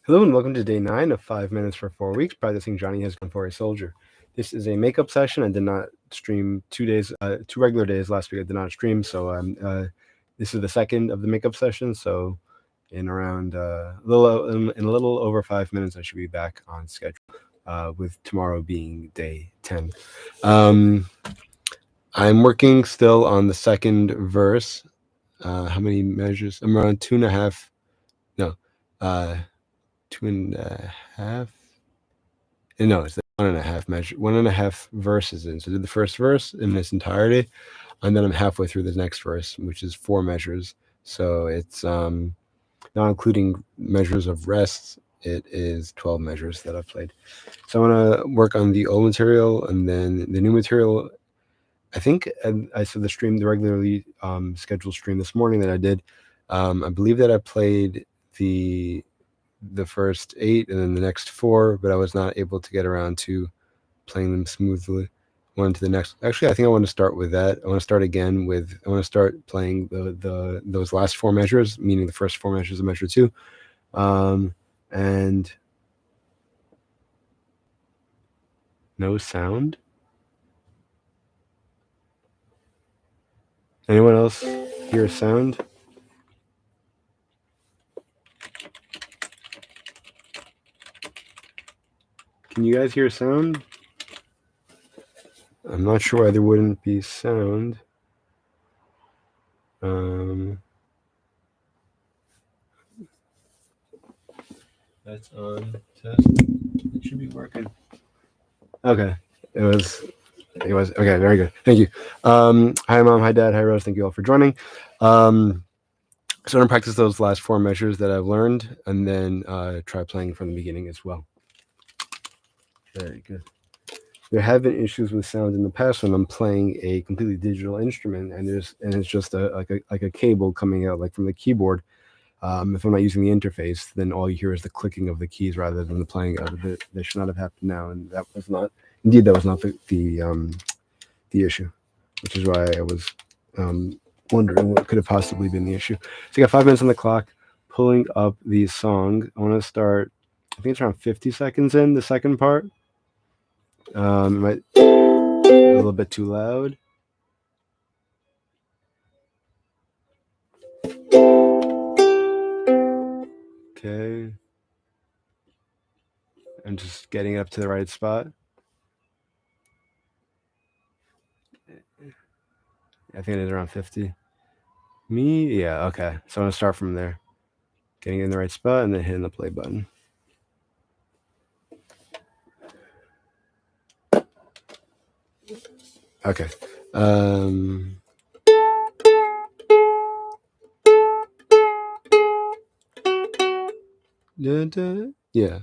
Hello and welcome to day 9 of 5 minutes for 4 weeks, practicing Johnny has gone for a soldier. This is a makeup session. I did not stream 2 regular days last week. I did not stream, so this is the second of the makeup session. So in around in a little over 5 minutes, I should be back on schedule. With tomorrow being day 10. I'm working still on the second verse. How many measures? I'm around 2.5. No. 2.5. No, it's 1.5 measure, 1.5 verses in. So I did the first verse in its entirety, and then I'm halfway through the next verse, which is 4 measures. So it's not including measures of rest. It is 12 measures that I've played. So I want to work on the old material and then the new material. I think I saw the regularly scheduled stream this morning that I did. I believe that I played the first 8 and then the next 4, but I was not able to get around to playing them smoothly one to the next. Actually, I think I want to start with that. I want to start again with, I want to start playing those last 4 measures, meaning the first 4 measures of measure 2. And no sound. Anyone else hear a sound? Can you guys hear a sound? I'm not sure why there wouldn't be sound. That's on test. It should be working. Okay. It was okay. Very good. Thank you. Hi, Mom. Hi, Dad. Hi, Rose. Thank you all for joining. So I'm going to practice those last 4 measures that I've learned and then try playing from the beginning as well. Very good. There have been issues with sound in the past when I'm playing a completely digital instrument and it's just like a cable coming out like from the keyboard. If I'm not using the interface, then all you hear is the clicking of the keys rather than the playing out of it. That should not have happened now, and that was not the issue, which is why I was wondering what could have possibly been the issue. So you got 5 minutes on the clock. Pulling up the song. I want to start. I think it's around 50 seconds in the second part. It might be a little bit too loud. Okay. I'm just getting up to the right spot. I think it is around 50. Me? Yeah, okay. So I'm going to start from there. Getting in the right spot and then hitting the play button. Okay. Yeah.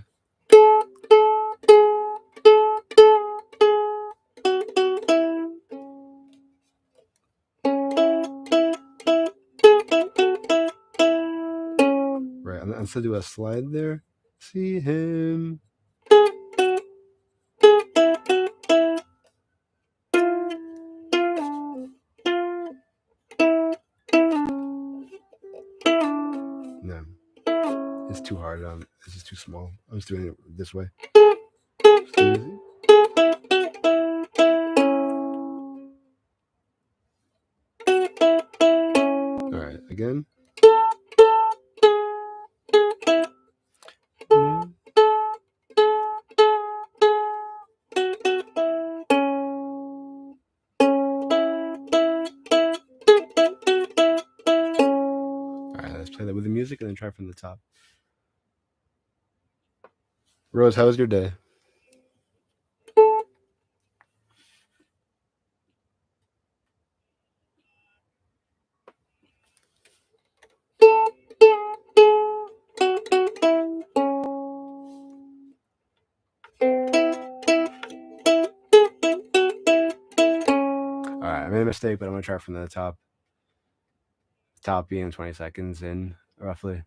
Right. I'm still do a slide there. See him. No. It's too hard. This is too small. I was doing it this way. All right. Again. Let's play that with the music and then try from the top. Rose, how was your day? Alright, I made a mistake, but I'm gonna try from the top. Top being 20 seconds in, roughly.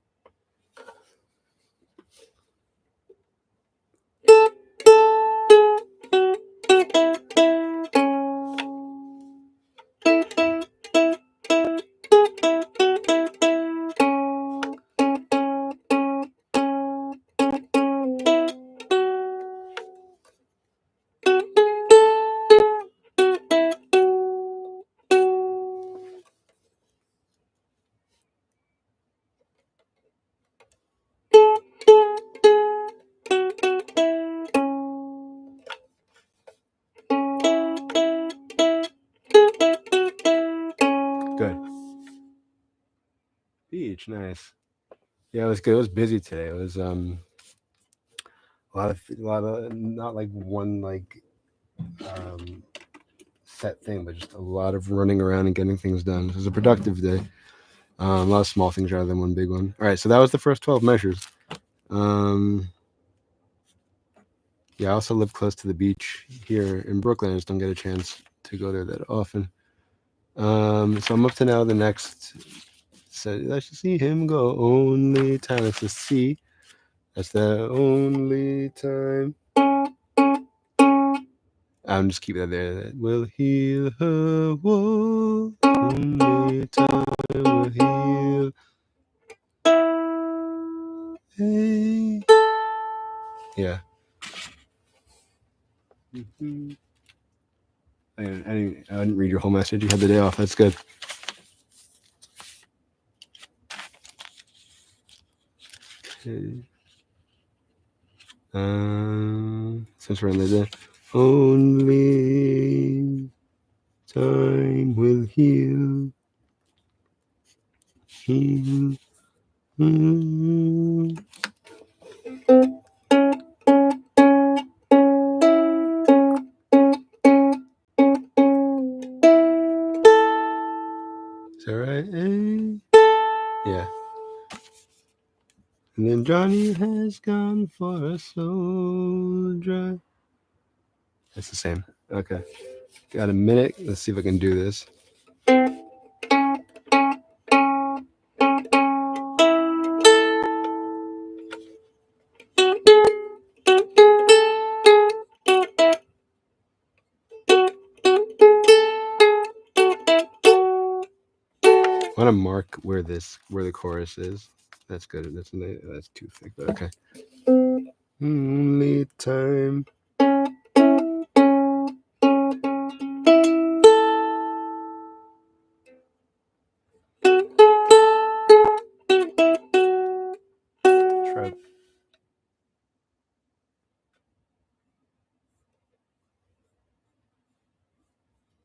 Nice. Yeah, it was good. It was busy today. It was a lot of not like one like um set thing, but just a lot of running around and getting things done. It was a productive day. A lot of small things rather than one big one. All right, so that was the first 12 measures. Yeah, I also live close to the beach here in Brooklyn. I just don't get a chance to go there that often. So I'm up to now the next. So I should see him go. Only time. It's a C. That's the only time. I'm just keeping that there. That will heal her woe. Only time will heal. Hey. Yeah. Mm-hmm. I didn't read your whole message. You had the day off. That's good. Okay. Since we're on the day, only time will heal. Heal. Mm. Is that right? Yeah. And then Johnny has gone for a soul drive. That's the same. Okay. Got a minute. Let's see if I can do this. I want to mark where the chorus is. That's good. That's too thick, but okay. Only time. Try.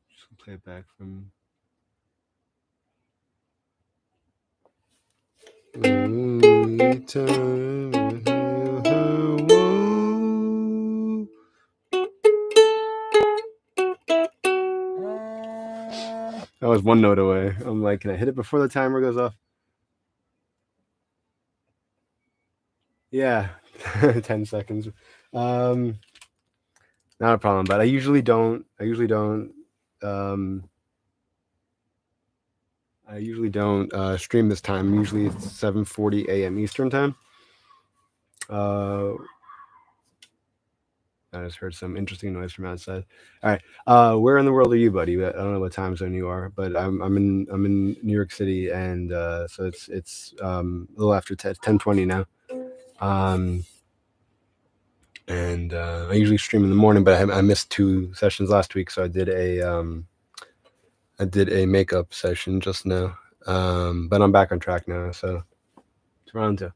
Just play it back from. Only time will heal her woe. That was one note away. I'm like, can I hit it before the timer goes off? Yeah, 10 seconds. Not a problem, but I usually don't. Stream this time. Usually it's 7:40 a.m. Eastern time. I just heard some interesting noise from outside. All right, where in the world are you, buddy? I don't know what time zone you are, but I'm in New York City, and so it's a little after 10:20 now. And I usually stream in the morning, but I missed 2 sessions last week, so I did a makeup session just now. But I'm back on track now. So Toronto.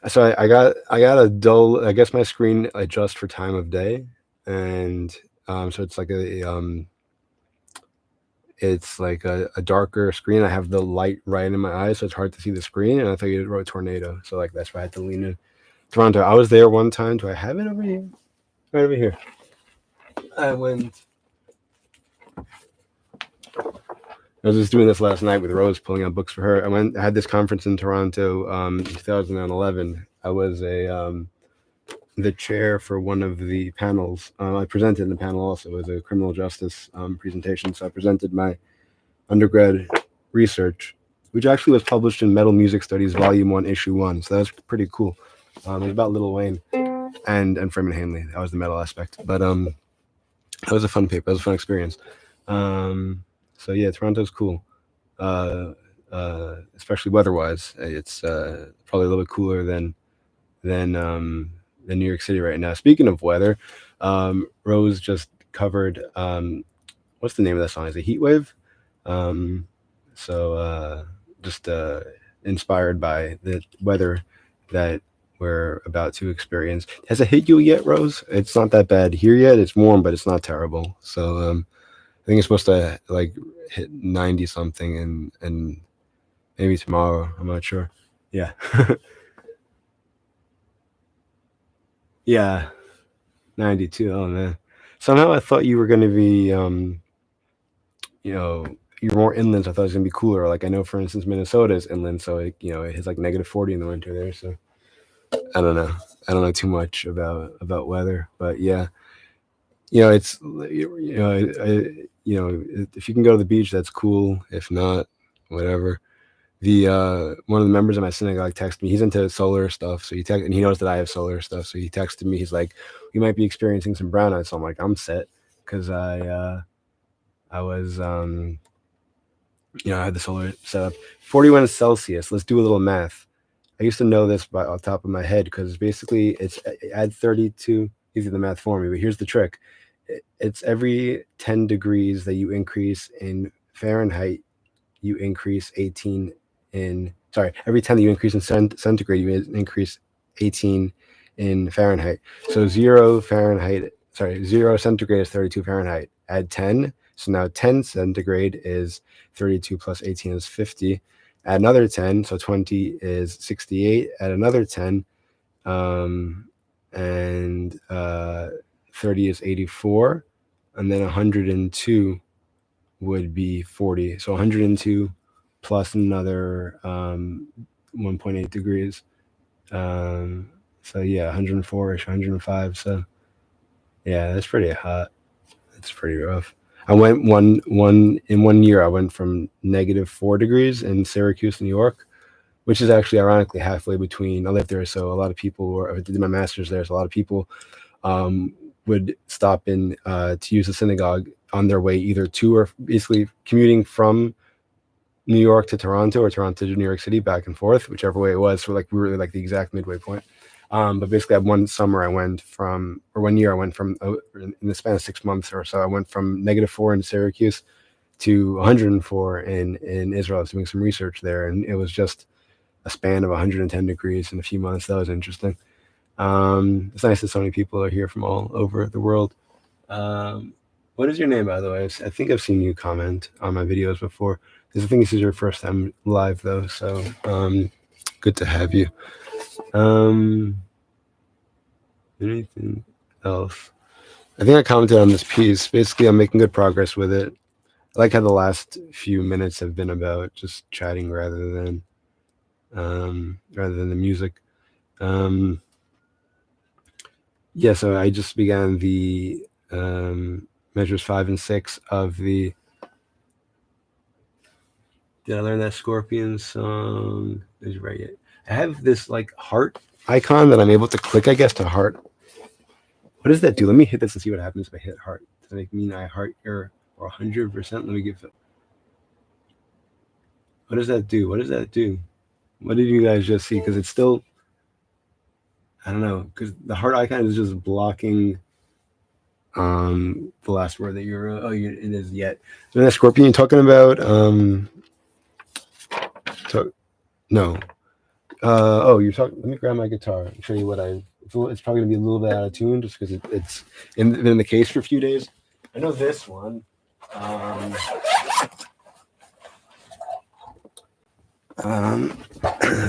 So I got a dull. I guess my screen adjusts for time of day, and so it's like a darker screen. I have the light right in my eyes, so it's hard to see the screen. And I thought you wrote a tornado, so like that's why I had to lean in. Toronto. I was there one time. Do I have it over here? Right over here. I was just doing this last night with Rose, pulling out books for her. I had this conference in Toronto in 2011. I was the chair for one of the panels. I presented in the panel also. It was a criminal justice presentation. So I presented my undergrad research, which actually was published in Metal Music Studies, Volume 1, Issue 1. So that was pretty cool. It was about Lil Wayne and Freeman Hanley. That was the metal aspect. But that was a fun paper. That was a fun experience. So yeah, Toronto's cool. Especially weather-wise. It's probably a little bit cooler than New York City right now. Speaking of weather, Rose just covered what's the name of that song? Is it Heat Wave? Just inspired by the weather that we're about to experience. Has it hit you yet, Rose? It's not that bad here yet. It's warm, but it's not terrible. So I think it's supposed to like hit 90 something and Maybe tomorrow. I'm not sure. Yeah. Yeah. 92. Oh man. Somehow I thought you were going to be, you know, you're more inland. So I thought it was going to be cooler. Like I know, for instance, Minnesota is inland, so it hits like -40 in the winter there. So I don't know. I don't know too much about weather, but yeah, it's if you can go to the beach, that's cool. If not, whatever. The one of the members of my synagogue texted me. He's into solar stuff, so and he knows that I have solar stuff. So he texted me. He's like, "We might be experiencing some brownouts." So I'm like, "I'm set," because I was I had the solar set up. 41 Celsius. Let's do a little math. I used to know this by off the top of my head because basically it's add 32. He's did the math for me, but here's the trick. It's every 10 degrees that you increase in Fahrenheit, you increase 18 in, sorry, every 10 that you increase in centigrade, you increase 18 in Fahrenheit. So 0 centigrade is 32 Fahrenheit. Add 10. So now 10 centigrade is 32 plus 18 is 50. Add another 10. So 20 is 68. Add another 10. And 30 is 84. And then 102 would be 40. So 102 plus another 1.8 degrees. So yeah, 104-ish, 105. So yeah, that's pretty hot. That's pretty rough. I went in 1 year. I went from -4 degrees in Syracuse, New York, which is actually ironically halfway between. I lived there, so a lot of people I did my master's there. So a lot of people would stop in to use the synagogue on their way either to or basically commuting from New York to Toronto or Toronto to New York City, back and forth, whichever way it was. So like we were like the exact midway point. But basically, one summer I went from, or 1 year I went from, in the span of 6 months or so, I went from -4 in Syracuse to 104 in Israel. I was doing some research there, and it was just a span of 110 degrees in a few months. That was interesting. It's nice that so many people are here from all over the world. What is your name, by the way? I think I've seen you comment on my videos before. I think this is your first time live, though, so good to have you. Anything else? I think I commented on this piece. Basically, I'm making good progress with it. I like how the last few minutes have been about just chatting rather than the music. Yeah, so I just began the measures 5 and 6 of the. Did I learn that Scorpion song? Is right yet? I have this like heart icon that I'm able to click, I guess, to heart. What does that do? Let me hit this and see what happens if I hit heart. Does it mean I heart your or 100%? Let me give it. What does that do? What does that do? What did you guys just see? Because it's still, I don't know, because the heart icon is just blocking the last word that you're, it is yet. So that Scorpion you're talking about, no. You're talking, let me grab my guitar and show you what it's probably gonna be a little bit out of tune just because it's been in the case for a few days. I know this one. I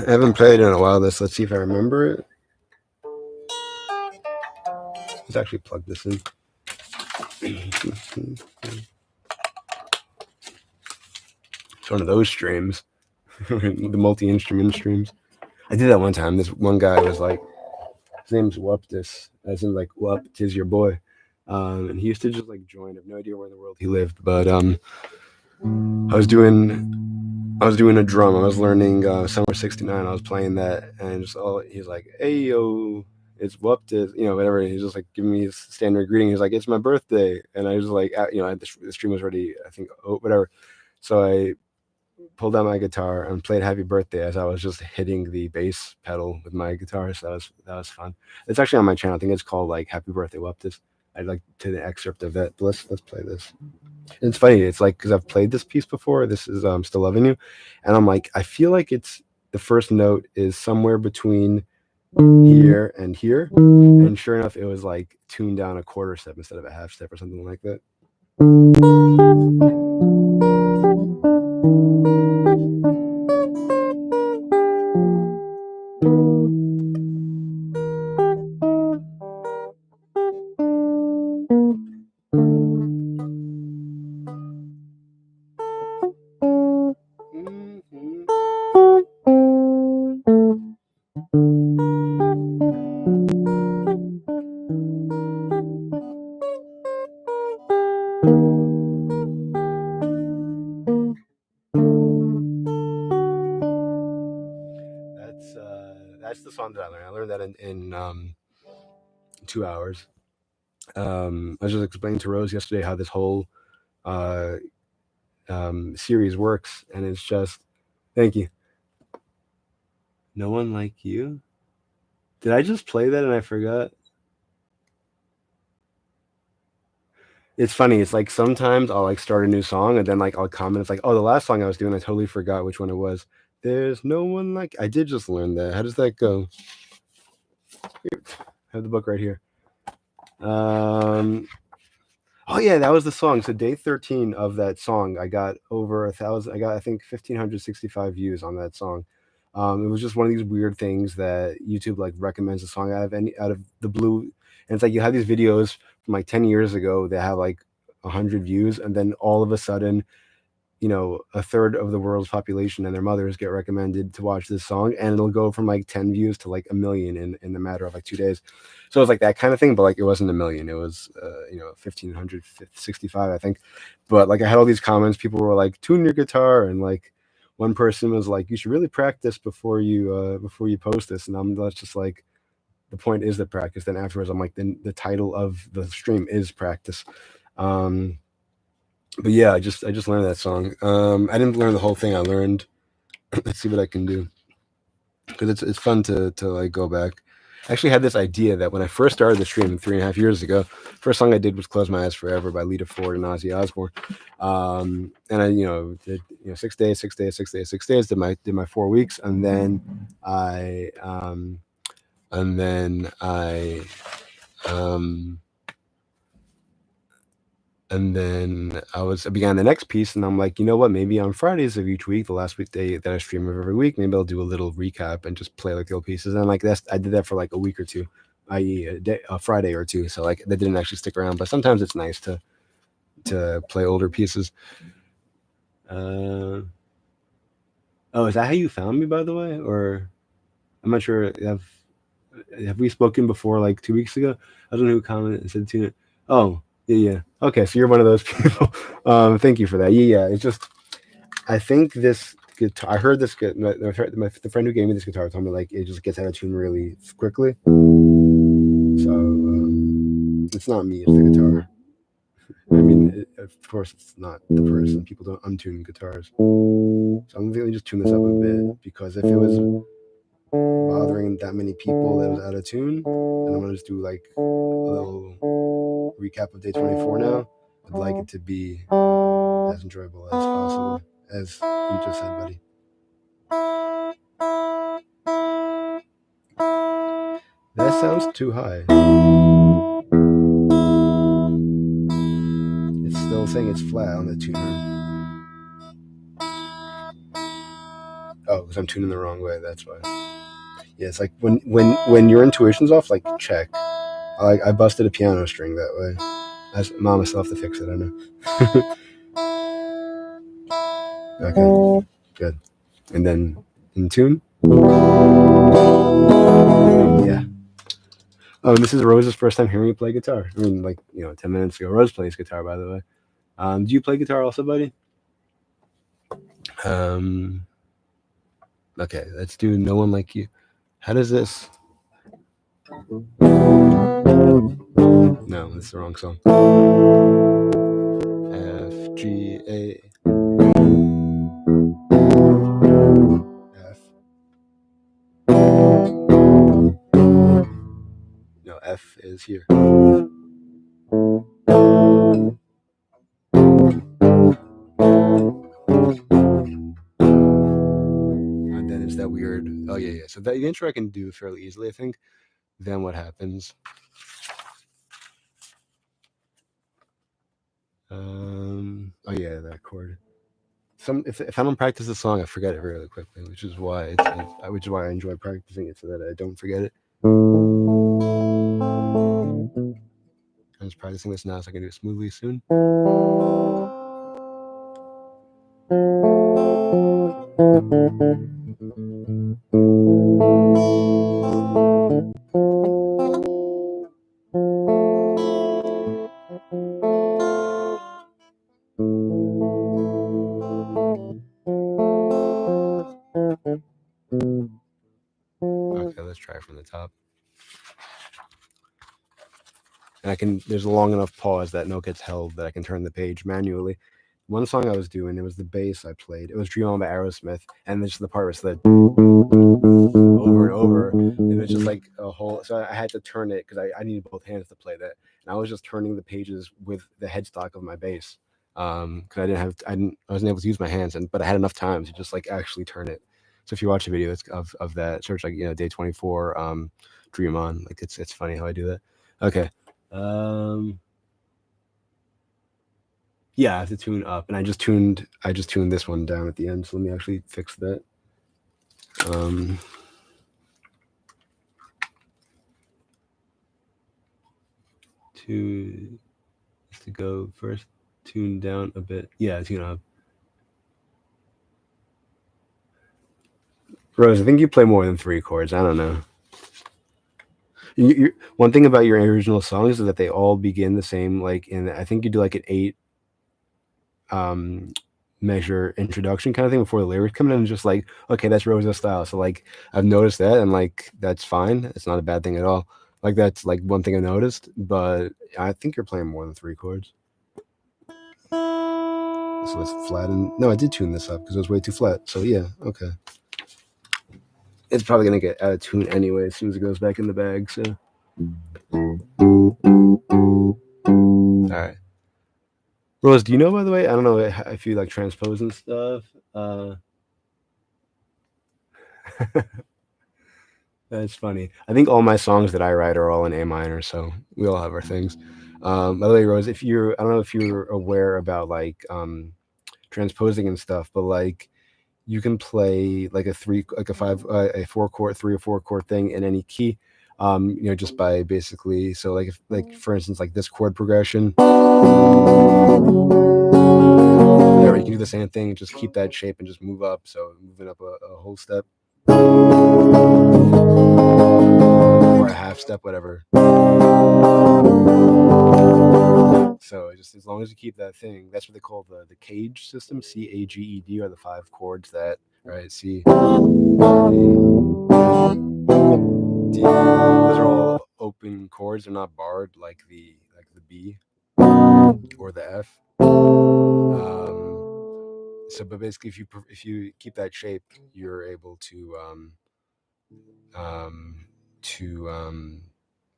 haven't played in a while. Let's see if I remember it. Let's actually plug this in. It's one of those streams, the multi-instrument streams. I did that one time. This one guy was like, his name's Wuptis, as in like Wup, 'tis your boy. And he used to just like join. I have no idea where in the world he lived, but I was doing a drum. I was learning Summer '69. I was playing that, and he's like, "Hey yo, it's Wuptis," whatever. He's just like giving me his standard greeting. He's like, "It's my birthday," and I was like, the stream was already, I think, whatever. So I pulled out my guitar and played "Happy Birthday" as I was just hitting the bass pedal with my guitar. So that was fun. It's actually on my channel. I think it's called like "Happy Birthday Wuptis." I'd like to the excerpt of that. But let's play this. And it's funny. It's like because I've played this piece before. This is "Still Loving You," and I'm like, I feel like it's the first note is somewhere between here and here, and sure enough, it was like tuned down a quarter step instead of a half step or something like that. learn that in 2 hours. I was just explaining to Rose yesterday how this whole uh, series works, and it's just, thank you. No one like you. Did I just play that and I forgot? It's funny. It's like sometimes I'll like start a new song and then like I'll comment. It's like, oh, the last song I was doing, I totally forgot which one it was. There's no one like. I did just learn that. How does that go? Here, I have the book right here. Oh yeah, that was the song. So day 13 of that song, I got over 1,000. I got, I think, 1,565 views on that song. It was just one of these weird things that YouTube like recommends a song out of the blue, and it's like you have these videos from like 10 years ago that have like 100 views, and then all of a sudden, a third of the world's population and their mothers get recommended to watch this song, and it'll go from like 10 views to like a million in the matter of like 2 days. So it was like that kind of thing, but like it wasn't a million. It was 1,565, I think. But like I had all these comments. People were like, tune your guitar, and like one person was like, you should really practice before you post this. And that's just like, the point is the practice. Then afterwards I'm like, then the title of the stream is practice. But yeah, I just learned that song. I didn't learn the whole thing. I learned. Let's see what I can do, because it's fun to like go back. I actually had this idea that when I first started the stream 3.5 years ago, first song I did was "Close My Eyes Forever" by Lita Ford and Ozzy Osbourne. And I did 6 days, 6 days, 6 days, 6 days. Did my 4 weeks, and then I and then I And then I began the next piece, and I'm like, you know what? Maybe on Fridays of each week, the last weekday that I stream of every week, maybe I'll do a little recap and just play like the old pieces. And like I did that for like a week or two, i.e., a Friday or two. So like that didn't actually stick around, but sometimes it's nice to play older pieces. Oh, is that how you found me, by the way? Or I'm not sure. Have we spoken before, like 2 weeks ago? I don't know who commented and said tune it. Oh, yeah. Okay, so you're one of those people. Thank you for that. Yeah. It's just, I think this guitar. I heard this. The friend who gave me this guitar told me like it just gets out of tune really quickly. So it's not me. It's the guitar. I mean, of course, it's not the person. People don't untune guitars. So I'm going to just tune this up a bit, because if it was bothering that many people that was out of tune, and I'm going to just do like a little recap of day 24 now. I'd like it to be as enjoyable as possible, as you just said, buddy. That sounds too high. It's still saying it's flat on the tuner. Oh, because I'm tuning the wrong way. That's why. Yeah, it's like when your intuition's off, like check. I busted a piano string that way. Mom, I still have to fix it. I know. Okay, good. And then in tune. Yeah. Oh, and this is Rose's first time hearing me play guitar. I mean, like 10 minutes ago. Rose plays guitar, by the way. Do you play guitar also, buddy? Okay, let's do "No One Like You." How does this? No, that's the wrong song. F, G, A, F. No, F is here. And then it's that weird. Oh yeah. So that the intro I can do fairly easily, I think. Then what happens? Oh yeah, that chord. If I don't practice the song, I forget it really quickly, which is why I enjoy practicing it, so that I don't forget it. I'm just practicing this now so I can do it smoothly soon. Okay, let's try from the top. and there's a long enough pause that note gets held that I can turn the page manually. One song I was doing, it was the bass I played. It was Dream On by Aerosmith, and this the part was the over and over, and it's just like a whole. So I had to turn it because I needed both hands to play that, and I was just turning the pages with the headstock of my bass, because I wasn't able to use my hands, but I had enough time to just like actually turn it. So if you watch a video of that, search like day 24, Dream On. Like it's funny how I do that. Okay. Um, yeah, I have to tune up, and I just tuned this one down at the end. So let me actually fix that. Um, to go first, tune down a bit. Yeah, tune up. Rose, I think you play more than 3 chords. I don't know. One thing about your original songs is that they all begin the same. Like I think you do like an 8 um measure introduction kind of thing before the lyrics come in, and just like, okay, that's Rose's style. So like I've noticed that, and like that's fine. It's not a bad thing at all. Like that's like one thing I noticed, but I think you're playing more than 3 chords. So let's flatten. No, I did tune this up because it was way too flat. So yeah, okay. It's probably gonna get out of tune anyway as soon as it goes back in the bag. So, all right. Rose, do you know, by the way? I don't know if you like transpose and stuff. That's funny. I think all my songs that I write are all in A minor, so we all have our things. By the way, Rose, I don't know if you're aware about like transposing and stuff, but like you can play like a 4 chord, 3 or 4 chord thing in any key. Just by basically, so like if like for instance, like this chord progression. There, you can do the same thing, just keep that shape and just move up. So moving up a whole step or a half step, whatever. So just as long as you keep that thing, that's what they call the cage system, CAGED, are the 5 chords that, right? C, A, D. Those are all open chords. They're not barred like the B or the F. But basically, if you keep that shape, you're able to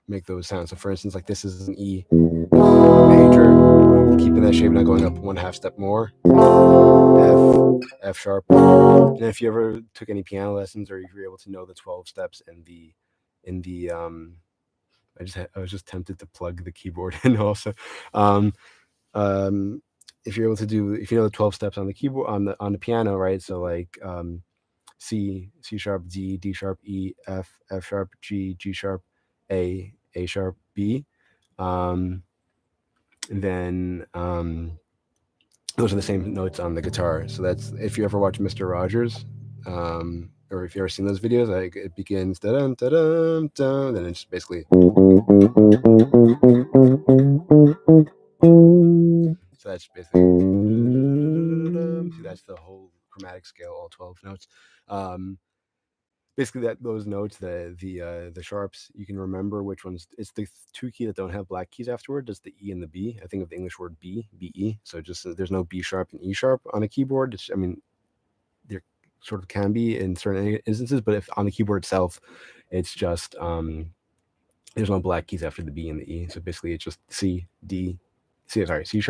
make those sounds. So, for instance, like this is an E major, keeping that shape, not going up 1/2 step more. F sharp. And if you ever took any piano lessons, or if you're able to know the 12 steps in the I was just tempted to plug the keyboard in also. Um, if you're able to if you know the 12 steps on the keyboard on the piano, right? So like C sharp, D sharp, E, F sharp, G sharp, A sharp, B. And then those are the same notes on the guitar. So that's, if you ever watch Mr. Rogers, or if you ever seen those videos, like it begins da dum da dum dum, then it's basically. So that's basically. See, that's the whole chromatic scale, all 12 notes. Basically those notes, the sharps, you can remember which ones. It's the 2 key that don't have black keys afterward. It's the E and the B. I think of the English word B. So just there's no B sharp and E sharp on a keyboard. I mean, there sort of can be in certain instances, but if on the keyboard itself, it's just there's no black keys after the B and the E. So basically it's just C sharp, C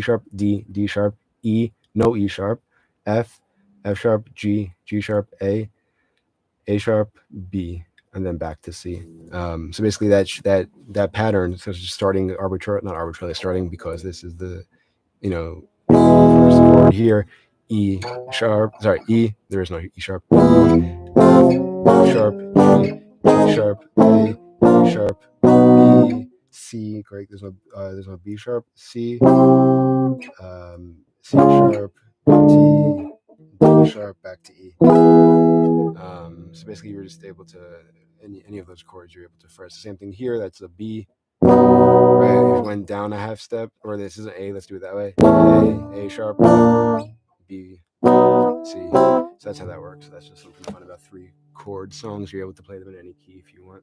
sharp, D sharp, E, no E sharp, F sharp, G sharp, A sharp, B, and then back to C. So basically that pattern, so just starting not arbitrarily starting, because this is the first chord here, E sharp, sorry, E, there is no E sharp, E sharp, E, G sharp, A, E sharp, B, C, correct, there's no B sharp, C, C sharp, D sharp, back to E. So basically you're just able to, any of those chords you're able to first. Same thing here, that's a B, right? If you went down a half step, or this is an A, let's do it that way. A sharp, B, C. So that's how that works. So that's just something fun about 3 chord songs. You're able to play them in any key if you want.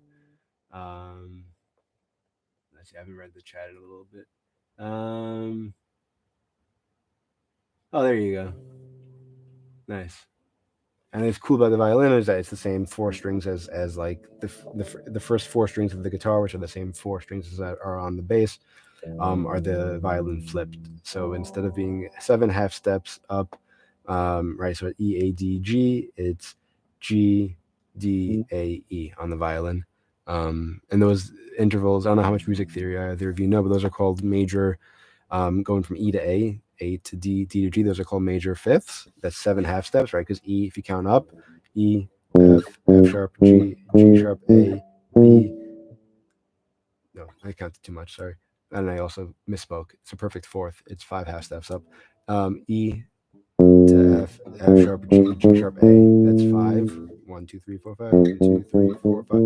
Let's see. I haven't read the chat in a little bit. Um. Oh, there you go. Nice. And it's cool about the violin is that it's the same four strings as like the first four strings of the guitar, which are the same four strings that are on the bass, are the violin flipped. So instead of being 7 half steps up, right? So E A D G, it's G D A E on the violin. And those intervals, I don't know how much music theory either of you know, but those are called major. Going from E to A to D, D to G, those are called major fifths. That's 7 half steps, right? Because E, if you count up, E, F, F sharp, G, G sharp, A, B. No, I counted too much, sorry. And I also misspoke. It's a perfect fourth. It's 5 half steps up. E to F, F sharp, G, G sharp, A. That's 5. 1, 2, 3, 4, 5. 1, 2, 3, 4, 5.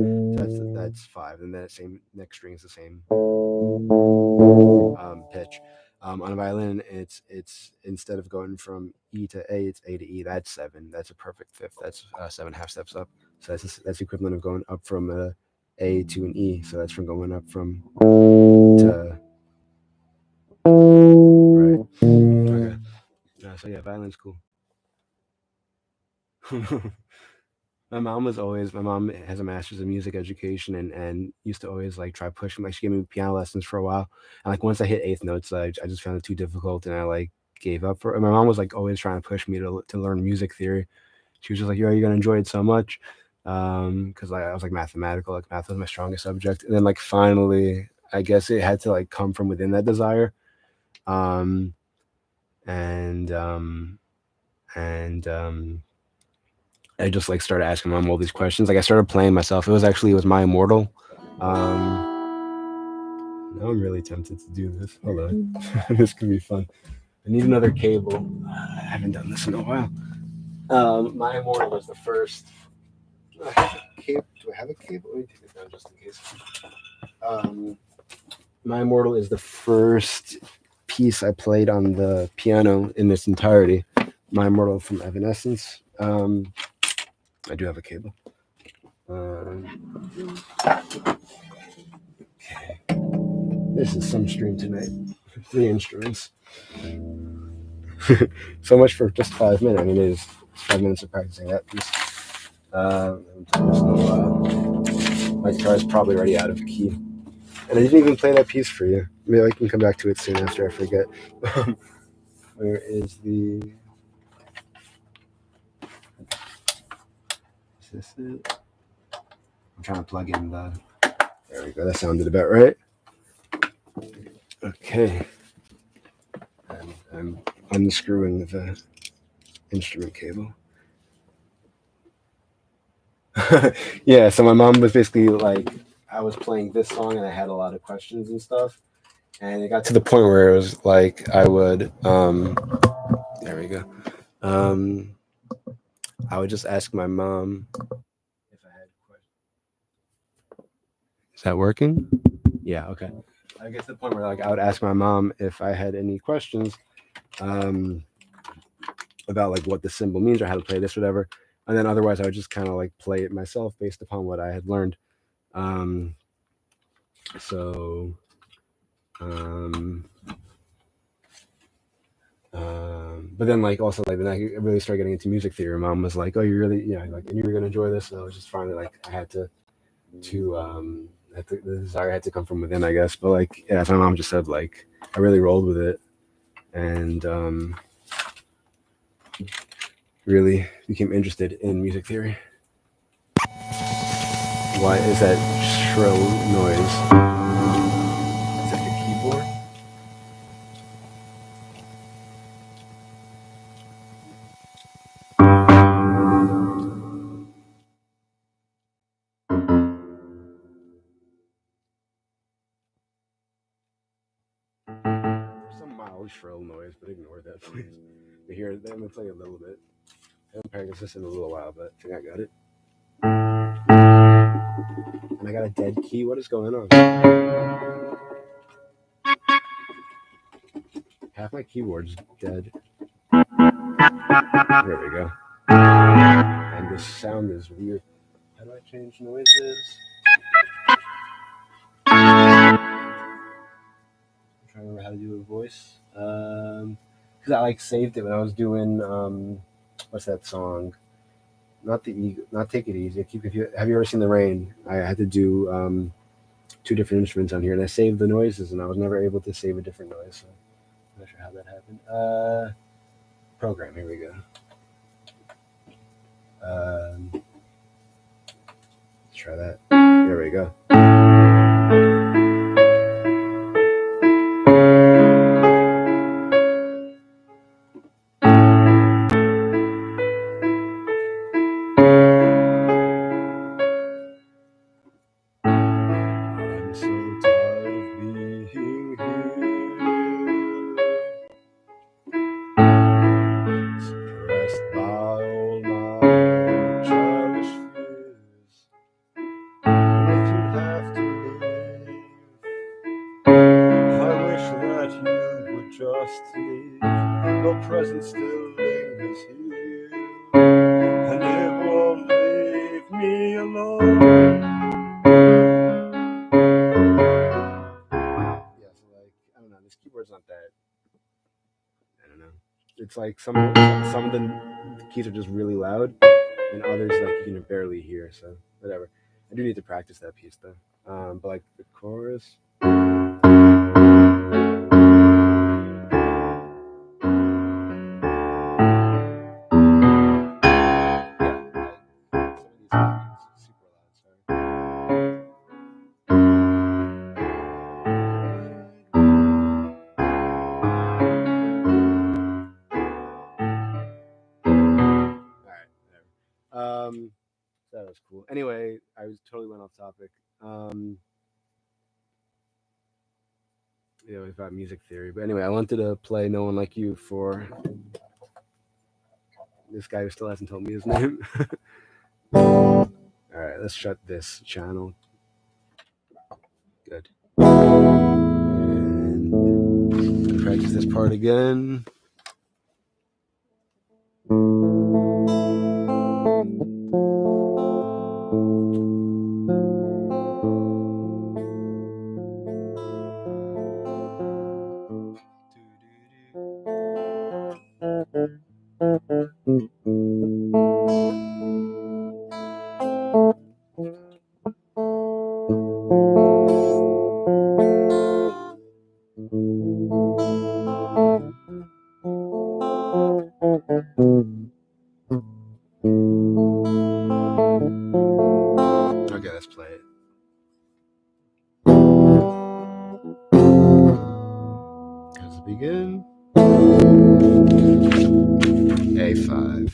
So that's 5. And then the same next string is the same pitch. On a violin, it's instead of going from E to A, it's A to E. That's 7. That's a perfect fifth. That's 7 half steps up. So that's equivalent of going up from A to an E. So that's from going up from to right. Okay. So yeah, violin's cool. My mom has a master's in music education and used to always like try pushing. Like she gave me piano lessons for a while, and like once I hit eighth notes, I just found it too difficult, and I like gave up. For my mom was like always trying to push me to learn music theory. She was just like, "You're gonna enjoy it so much," because I was like mathematical, like math was my strongest subject, and then like finally, I guess it had to like come from within that desire, um, and I just like started asking mom all these questions. Like I started playing myself. It was My Immortal. Now I'm really tempted to do this. Hold on, this could be fun. I need another cable. I haven't done this in a while. My Immortal was the first. Do I have a cable? Let me take it down just in case. My Immortal is the first piece I played on the piano in its entirety. My Immortal from Evanescence. I do have a cable. Okay. This is some stream tonight. 3 instruments. So much for just 5 minutes. I mean, it is 5 minutes of practicing that piece. My guitar is probably already out of key. And I didn't even play that piece for you. Maybe I can come back to it soon after I forget. Where is the... Is this it? I'm trying to plug in the... There we go. That sounded about right. Okay. I'm unscrewing the instrument cable. Yeah, so my mom was basically like, I was playing this song and I had a lot of questions and stuff. And it got to the point where it was like I would, there we go. I would just ask my mom if I had questions. Is that working? Yeah, okay. I get to the point where like I would ask my mom if I had any questions about like what the symbol means or how to play this, whatever. And then otherwise I would just kind of like play it myself based upon what I had learned. But then like also like then I really started getting into music theory. Mom was like, "Oh, you really, like, and you were gonna enjoy this." So I was just finally like, I had to the desire had to come from within, I guess. But like, yeah, as my mom just said, like, I really rolled with it, and really became interested in music theory. Why is that shrill noise? Is that the keyboard? There's some mild shrill noise, but ignore that, please. You hear it? I'm gonna play a little bit. I haven't practiced this in a little while, but I think I got it. And I got a dead key. What is going on? Half my keyboard's dead. There we go. And the sound is weird. How do I change noises? the voice. Because I like saved it when I was doing what's that song? Not the ego, not Take It Easy. Have you ever seen The Rain? I had to do two different instruments on here, and I saved the noises, and I was never able to save a different noise. So I'm not sure how that happened. Program. Here we go. Let's try that. There we go. I'm so tired of being here, suppressed by all my childish fears. And if you have to leave, I wish that you would just leave. Your presence still lingers here, and it won't leave me alone. Yeah, so like, I don't know, this keyboard's not that, I don't know. It's like some of the keys are just really loud, and others like you can barely hear. So whatever. I do need to practice that piece though. But like the chorus. That was cool. Anyway, I was totally went off topic. Yeah, we've got music theory. But anyway, I wanted to play No One Like You for this guy who still hasn't told me his name. All right, let's shut this channel. Good. And practice this part again. Okay, let's play it. Let's begin. A5. Is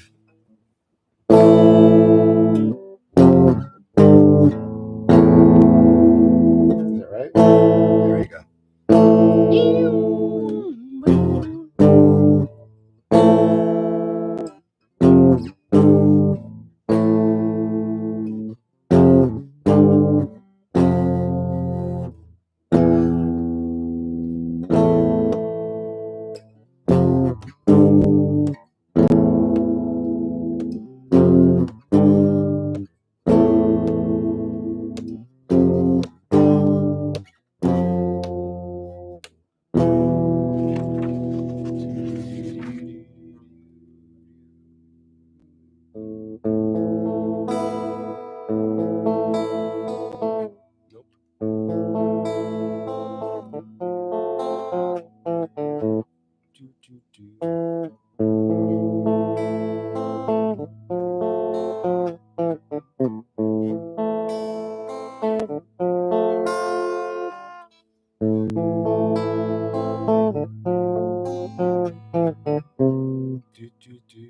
that right? There we go.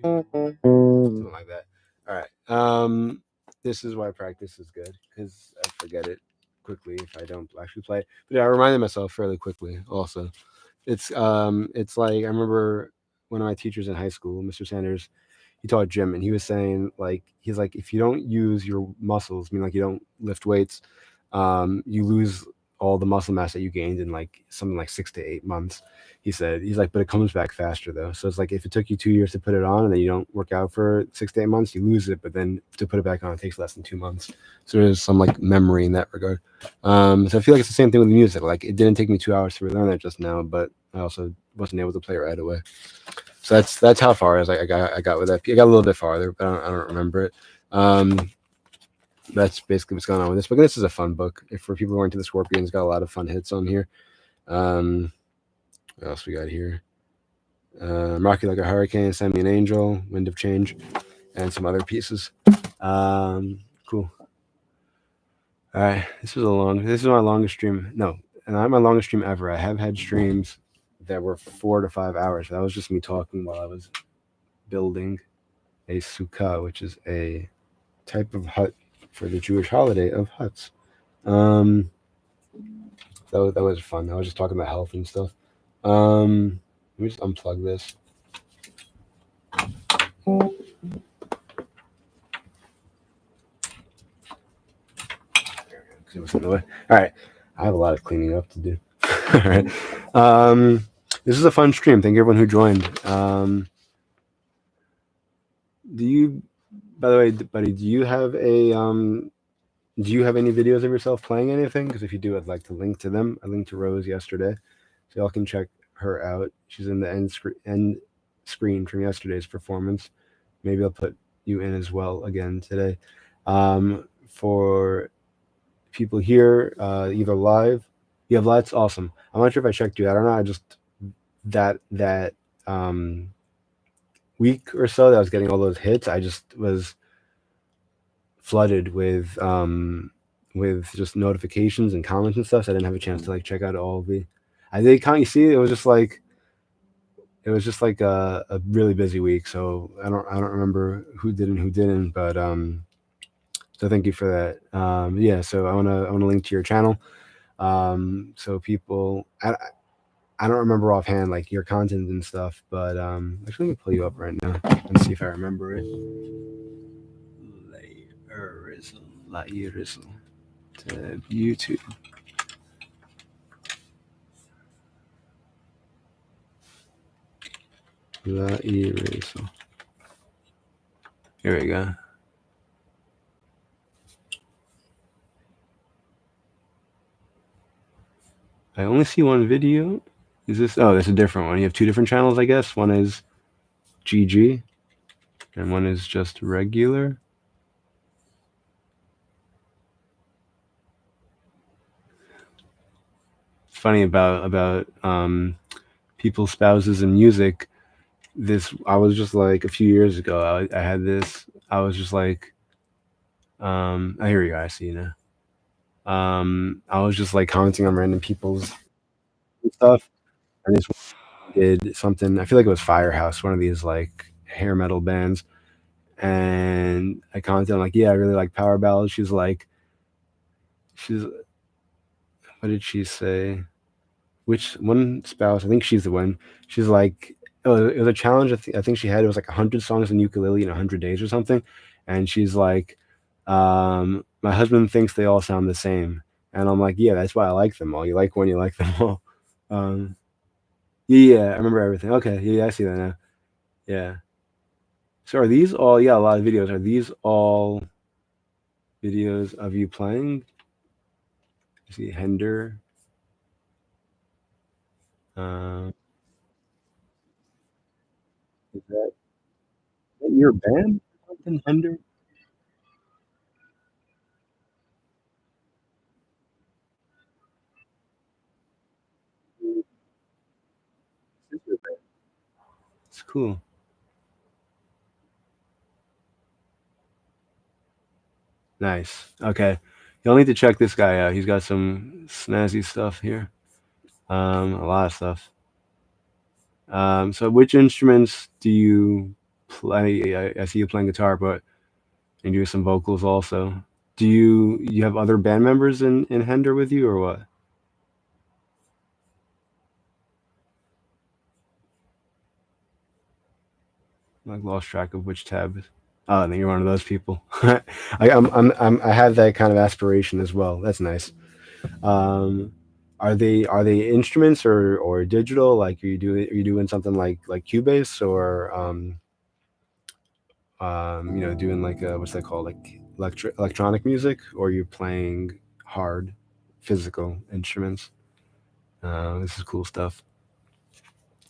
Something like that. All right. This is why practice is good, because I forget it quickly if I don't actually play. But yeah, I reminded myself fairly quickly. Also, it's like I remember one of my teachers in high school, Mr. Sanders. He taught gym, and he was saying he's like, if you don't use your muscles, I mean like you don't lift weights, you lose all the muscle mass that you gained in like something like 6 to 8 months. He's like, but it comes back faster though. So it's like if it took you 2 years to put it on and then you don't work out for 6 to 8 months, you lose it. But then to put it back on, it takes less than 2 months. So there's some like memory in that regard. So I feel like it's the same thing with music. Like it didn't take me 2 hours to relearn that just now, but I also wasn't able to play right away. So that's how far as I got with that. I got a little bit farther, but I don't remember it. That's basically what's going on with this book. And this is a fun book. If for people who are into the Scorpions, got a lot of fun hits on here. What else we got here? Rocky Like a Hurricane, Send Me an Angel, Wind of Change, and some other pieces. Cool. All right, this is my longest stream. No, not my longest stream ever. I have had streams that were 4 to 5 hours. That was just me talking while I was building a sukkah, which is a type of hut for the Jewish holiday of huts. That was fun. I was just talking about health and stuff. Let me just unplug this. It was in the way. All right, I have a lot of cleaning up to do. All right, this is a fun stream. Thank you everyone who joined. Do you, by the way, buddy, do you have any videos of yourself playing anything? Because if you do, I'd like to link to them. I linked to Rose yesterday, so y'all can check her out. She's in the end screen from yesterday's performance. Maybe I'll put you in as well again today. For people here, either live, you have lights, awesome. I'm not sure if I checked you. I don't know. I just that week or so that I was getting all those hits, I just was flooded with just notifications and comments and stuff. So I didn't have a chance to like check out all the. I did kind of see it was just like a really busy week. So I don't remember who did and who didn't, but so thank you for that. Yeah, so I wanna link to your channel. So people, I don't remember offhand like your content and stuff, but actually let me pull you up right now and see if I remember it. Lairizzle to YouTube. Lairizzle. Here we go. I only see one video. Is this? Oh, that's a different one. You have two different channels, I guess. One is GG, and one is just regular. It's funny about people's spouses and music. This I was just like a few years ago. I had this. I was just like, oh, here we go. I see you now. I was just like commenting on random people's stuff, and this did something. I feel like it was Firehouse, one of these like hair metal bands, and I commented, I'm like, yeah, I really like power ballads. She's like, what did she say? Which one spouse? I think she's the one. She's like, oh, it was a challenge. I think she had it was like 100 songs on ukulele in 100 days or something, and she's like, my husband thinks they all sound the same, and I'm like, yeah, that's why I like them all. You like when you like them all. Yeah, I remember everything. Okay, yeah, I see that now. Yeah. So are these all? Yeah, a lot of videos. Are these all videos of you playing? You see Hender. Is that your band? Something Hender? It's cool. Nice. Okay. You'll need to check this guy out. He's got some snazzy stuff here. A lot of stuff. So which instruments do you play? I see you playing guitar, but you do some vocals also. Do you have other band members in Hender with you or what? Like lost track of which tab. Oh, I think you're one of those people. I have that kind of aspiration as well. That's nice. Are they instruments or digital? Like are you doing something like Cubase or doing like what's that called, like electronic music, or are you playing hard physical instruments? This is cool stuff.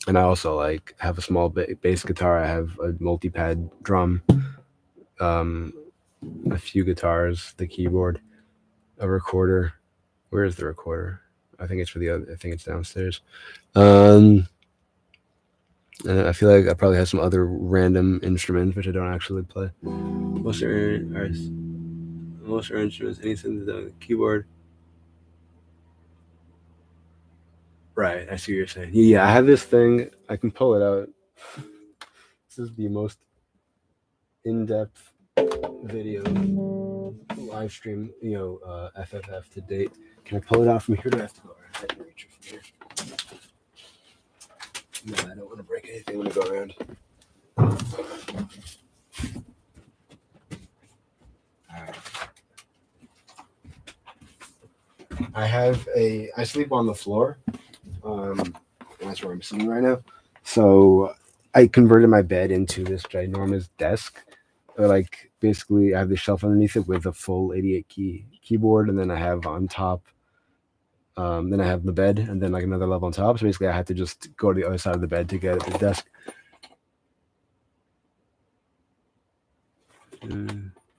And I also like have a small bass guitar. I have a multi-pad drum, um, a few guitars, the keyboard, a recorder. Where is the recorder? I think it's for the other. I think it's downstairs. Um, and I feel like I probably have some other random instruments which I don't actually play. Most are instruments. Anything to do with the keyboard. Right. I see what you're saying. Yeah, I have this thing. I can pull it out. This is the most in-depth video live stream, FFF to date. Can I pull it out from here? Do I have to go around? I can reach it from here. No, I don't want to break anything when I go around. Alright. I sleep on the floor. That's where I'm sitting right now. So I converted my bed into this ginormous desk. Like basically, I have the shelf underneath it with a full 88 key keyboard, and then I have on top. Then I have the bed, and then like another level on top. So basically, I had to just go to the other side of the bed to get at the desk.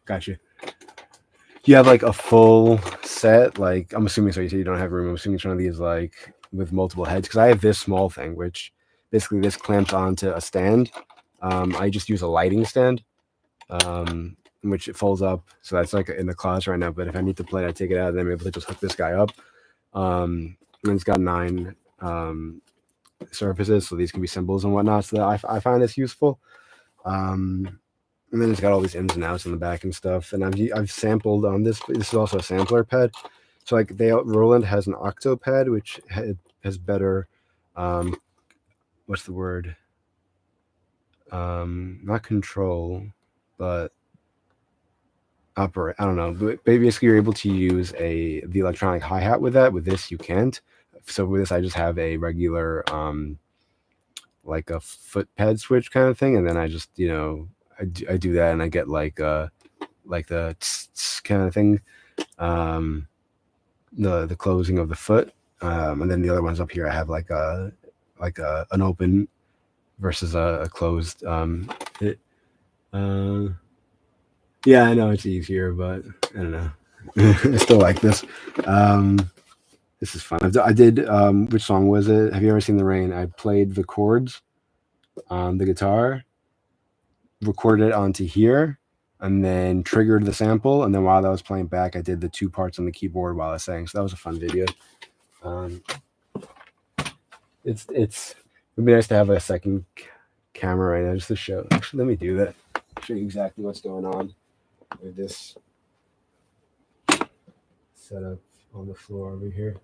Gotcha. Do you have like a full set? Like I'm assuming, so you say you don't have room. I'm assuming it's one of these like with multiple heads, because I have this small thing, which basically this clamps onto a stand. I just use a lighting stand, which it folds up. So that's like in the closet right now. But if I need to play, I take it out, and then I'm able to just hook this guy up. And it's got 9 surfaces, so these can be symbols and whatnot. So that I find this useful. And then it's got all these ins and outs in the back and stuff. And I've sampled on this. This is also a sampler pad. So like Roland has an octo pad, which has better, what's the word? Not control, but operate. I don't know. But basically, you're able to use the electronic hi hat with that. With this, you can't. So with this, I just have a regular like a foot pad switch kind of thing, and then I just I do that, and I get like the kind of thing, the closing of the foot, and then the other ones up here I have like an open versus a closed. Yeah, I know it's easier, but I don't know. I still like this. This is fun. I did. Which song was it? Have you ever seen The Rain? I played the chords on the guitar, recorded it onto here, and then triggered the sample. And then while I was playing back, I did the 2 parts on the keyboard while I sang. So that was a fun video. It'd be nice to have a second camera right now just to show. Actually, let me do that. Show you exactly what's going on with this setup on the floor over here.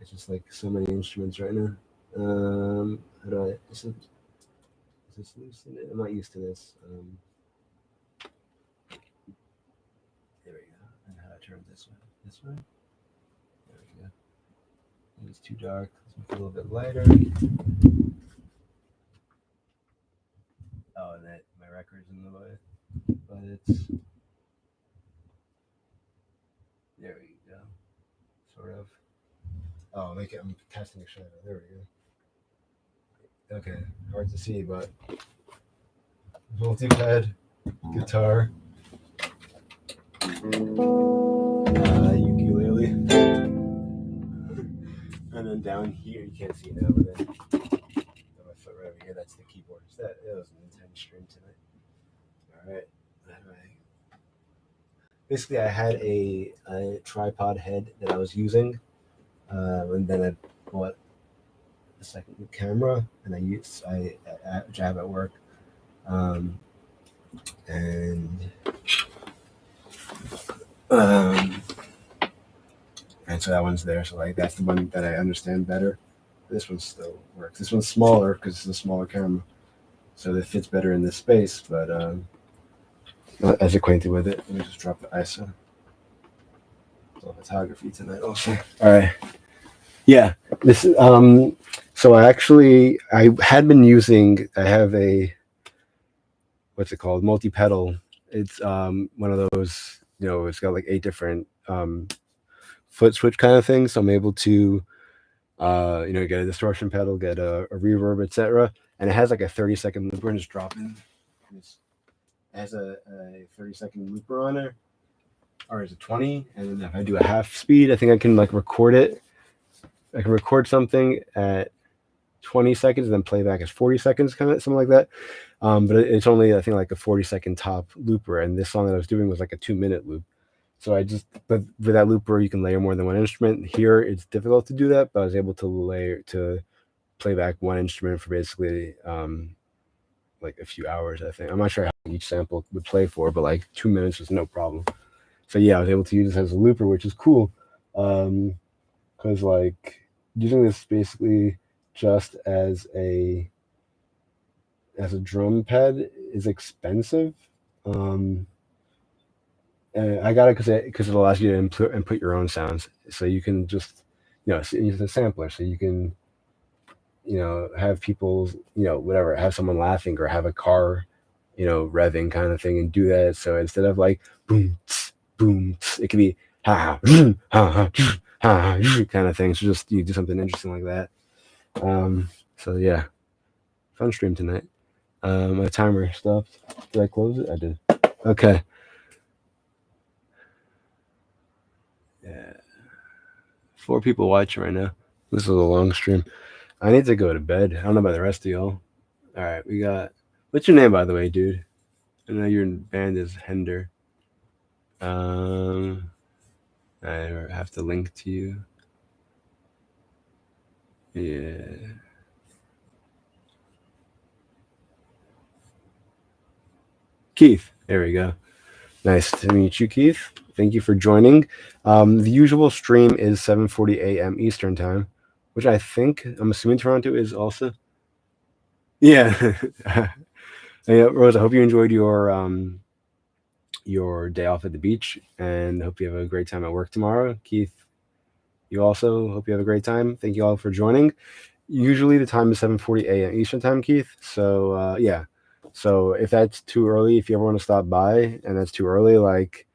It's just like so many instruments right now. How do I? Is this loosen it? I'm not used to this. There we go. And how to turn this way? This way? There we go. It's too dark. Let's make it a little bit lighter. Oh, and that my record's in the way. But it's there we go. Sort of. Oh, I'm casting a shadow. There we go. Okay, hard to see, but multi-pad, guitar, ukulele, and then down here you can't see it now, but then my foot right over here, that's the keyboard. That was an intense stream tonight. All right, basically I had a tripod head that I was using, and then I bought a second camera, and which I have at work, and so that one's there. So like that's the one that I understand better. This one still works. This one's smaller because it's a smaller camera, so it fits better in this space. But not as acquainted with it. Let me just drop the ISO. Photography tonight also. All right. Yeah. This is so I had been using. I have a what's it called? Multi-pedal. It's one of those. It's got like 8 different foot switch kind of things. So I'm able to Get a distortion pedal, get a reverb, etc. And it has like a 30-second looper, and just drop in. It has a 30-second looper on there, or is it 20? And then if I do a half speed, I think I can like record it. I can record something at 20 seconds and then play back as 40 seconds, kind of something like that. But it's only, I think, like a 40-second top looper, and this song that I was doing was like a 2-minute loop. So but with that looper, you can layer more than one instrument. Here, it's difficult to do that, but I was able to play back one instrument for basically like a few hours, I think. I'm not sure how each sample would play for, but like 2 minutes was no problem. So yeah, I was able to use this as a looper, which is cool. Because like using this basically just as a drum pad is expensive. And I got it because it allows you to input your own sounds, so you can just use a sampler, so you can have people whatever, have someone laughing or have a car revving kind of thing and do that. So instead of like boom tss, boom tss, it could be ha ha ha ha kind of thing. So just you do something interesting like that. So yeah, fun stream tonight. My timer stopped. Did I close it? I did. Okay. Yeah. 4 people watching right now. This is a long stream. I need to go to bed. I don't know about the rest of y'all. All right, we got. What's your name, by the way, dude? I know your band is Hender. I have to link to you. Yeah. Keith. There we go. Nice to meet you, Keith. Thank you for joining. The usual stream is 7:40 a.m. Eastern time, which I'm assuming Toronto is also. Yeah. Yeah, Rose, I hope you enjoyed your day off at the beach, and hope you have a great time at work tomorrow. Keith, you also hope you have a great time. Thank you all for joining. Usually the time is 7:40 a.m. Eastern time, Keith. So yeah. So if that's too early, if you ever want to stop by and that's too early, like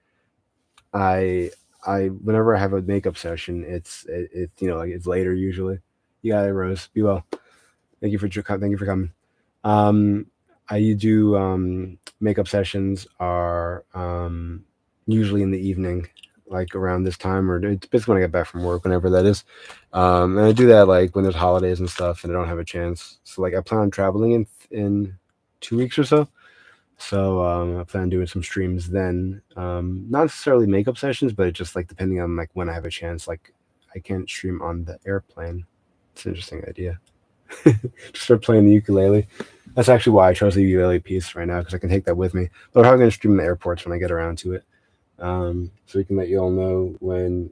I whenever I have a makeup session, it's like it's later usually. You got it, Rose. Be well. Thank you for coming. I do makeup sessions are usually in the evening, like around this time, or it's basically when I get back from work, whenever that is. And I do that like when there's holidays and stuff, and I don't have a chance. So like I plan on traveling in 2 weeks or so. So I plan on doing some streams then. Not necessarily makeup sessions, but it's just like depending on like when I have a chance. Like I can't stream on the airplane. It's an interesting idea. Just start playing the ukulele. That's actually why I chose the ukulele piece right now, because I can take that with me. But I'm probably going to stream in the airports when I get around to it, so we can let you all know when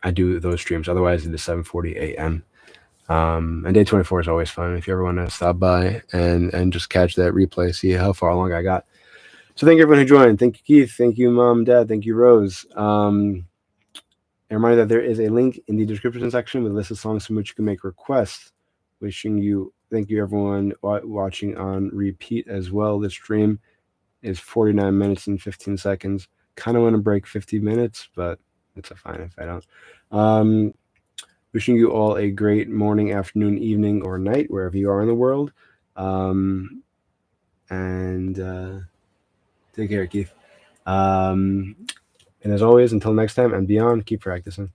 I do those streams. Otherwise, it is 7:40 a.m. And day 24 is always fun. If you ever want to stop by and just catch that replay, see how far along I got. So thank you everyone who joined. Thank you, Keith. Thank you, Mom, Dad. Thank you, Rose. A reminder that there is a link in the description section with a list of songs from which you can make requests. Thank you everyone watching on repeat as well. This stream is 49 minutes and 15 seconds. Kind of want to break 50 minutes, but it's fine if I don't. Wishing you all a great morning, afternoon, evening, or night, wherever you are in the world. And take care, Keith. And as always, until next time and beyond, keep practicing.